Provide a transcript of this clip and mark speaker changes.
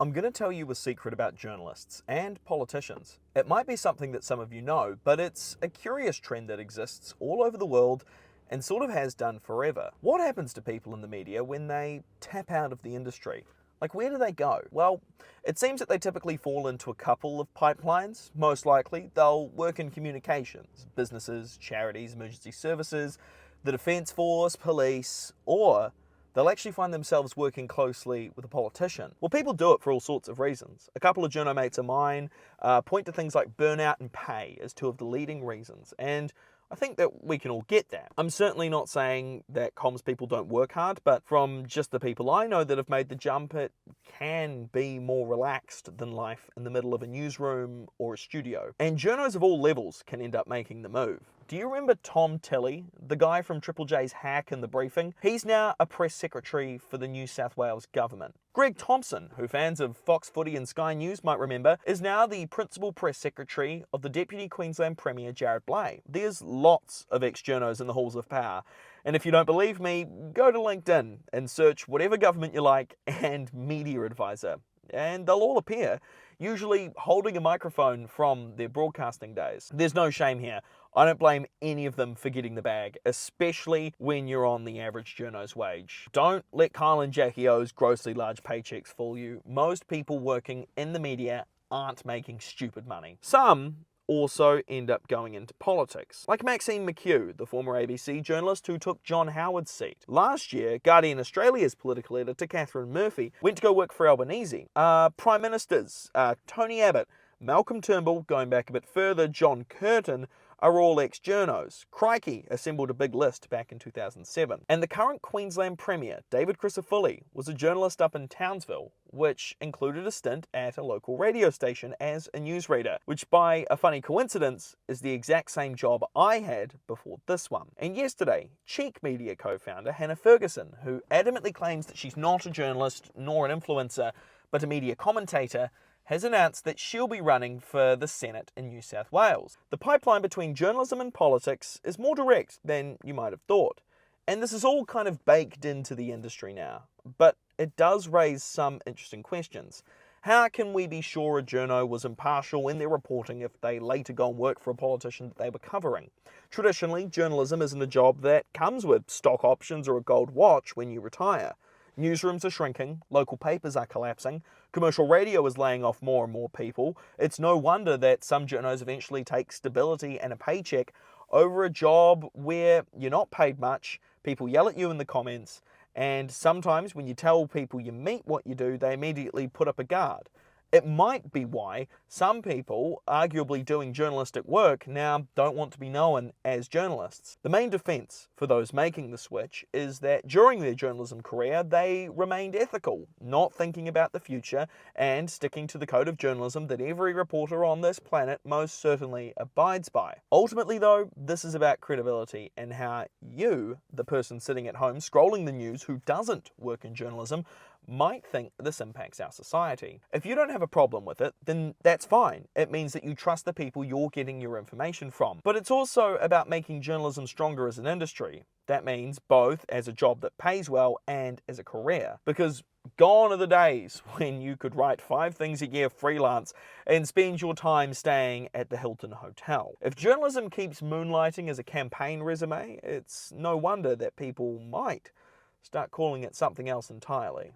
Speaker 1: I'm going to tell you a secret about journalists and politicians. It might be something that some of you know, but it's a curious trend that exists all over the world and sort of has done forever. What happens to people in the media when they tap out of the industry? Like, where do they go? Well, it seems that they typically fall into a couple of pipelines. Most likely, they'll work in communications, businesses, charities, emergency services, the defense force, police, or they'll actually find themselves working closely with a politician. Well, people do it for all sorts of reasons. A couple of journo mates of mine point to things like burnout and pay as two of the leading reasons, and I think that we can all get that. I'm certainly not saying that comms people don't work hard, but from just the people I know that have made the jump, it can be more relaxed than life in the middle of a newsroom or a studio. And journos of all levels can end up making the move. Do you remember Tom Tilley, the guy from Triple J's Hack and The Briefing? He's now a press secretary for the New South Wales government. Greg Thompson, who fans of Fox Footy and Sky News might remember, is now the principal press secretary of the Deputy Queensland Premier Jarrod Bleij. There's lots of ex-journos in the halls of power. And if you don't believe me, go to LinkedIn and search whatever government you like and media advisor. And they'll all appear, usually holding a microphone from their broadcasting days. There's no shame here. I don't blame any of them for getting the bag, especially when you're on the average journo's wage. Don't let Kyle and Jackie O's grossly large paychecks fool you. Most people working in the media aren't making stupid money. Some also end up going into politics, like Maxine McHugh, the former ABC journalist who took John Howard's seat. Last year, Guardian Australia's political editor Catherine Murphy went to go work for Albanese. Prime Ministers, Tony Abbott, Malcolm Turnbull, going back a bit further, John Curtin, are all ex-journos. Crikey assembled a big list back in 2007. And the current Queensland Premier, David Crisafulli, was a journalist up in Townsville, which included a stint at a local radio station as a newsreader, which by a funny coincidence is the exact same job I had before this one. And yesterday, Cheek Media co-founder Hannah Ferguson, who adamantly claims that she's not a journalist nor an influencer, but a media commentator, has announced that she'll be running for the Senate in New South Wales. The pipeline between journalism and politics is more direct than you might have thought. And this is all kind of baked into the industry now. But it does raise some interesting questions. How can we be sure a journo was impartial in their reporting if they later go and work for a politician that they were covering? Traditionally, journalism isn't a job that comes with stock options or a gold watch when you retire. Newsrooms are shrinking, local papers are collapsing, commercial radio is laying off more and more people. It's no wonder that some journos eventually take stability and a paycheck over a job where you're not paid much, people yell at you in the comments, and sometimes when you tell people you meet what you do, they immediately put up a guard. It might be why some people, arguably doing journalistic work, now don't want to be known as journalists. The main defense for those making the switch is that during their journalism career, they remained ethical, not thinking about the future, and sticking to the code of journalism that every reporter on this planet most certainly abides by. Ultimately, though, this is about credibility and how you, the person sitting at home scrolling the news who doesn't work in journalism, might think this impacts our society. If you don't have a problem with it, then that's fine. It means that you trust the people you're getting your information from. But it's also about making journalism stronger as an industry. That means both as a job that pays well and as a career. Because gone are the days when you could write 5 things a year freelance and spend your time staying at the Hilton Hotel. If journalism keeps moonlighting as a campaign resume, it's no wonder that people might start calling it something else entirely.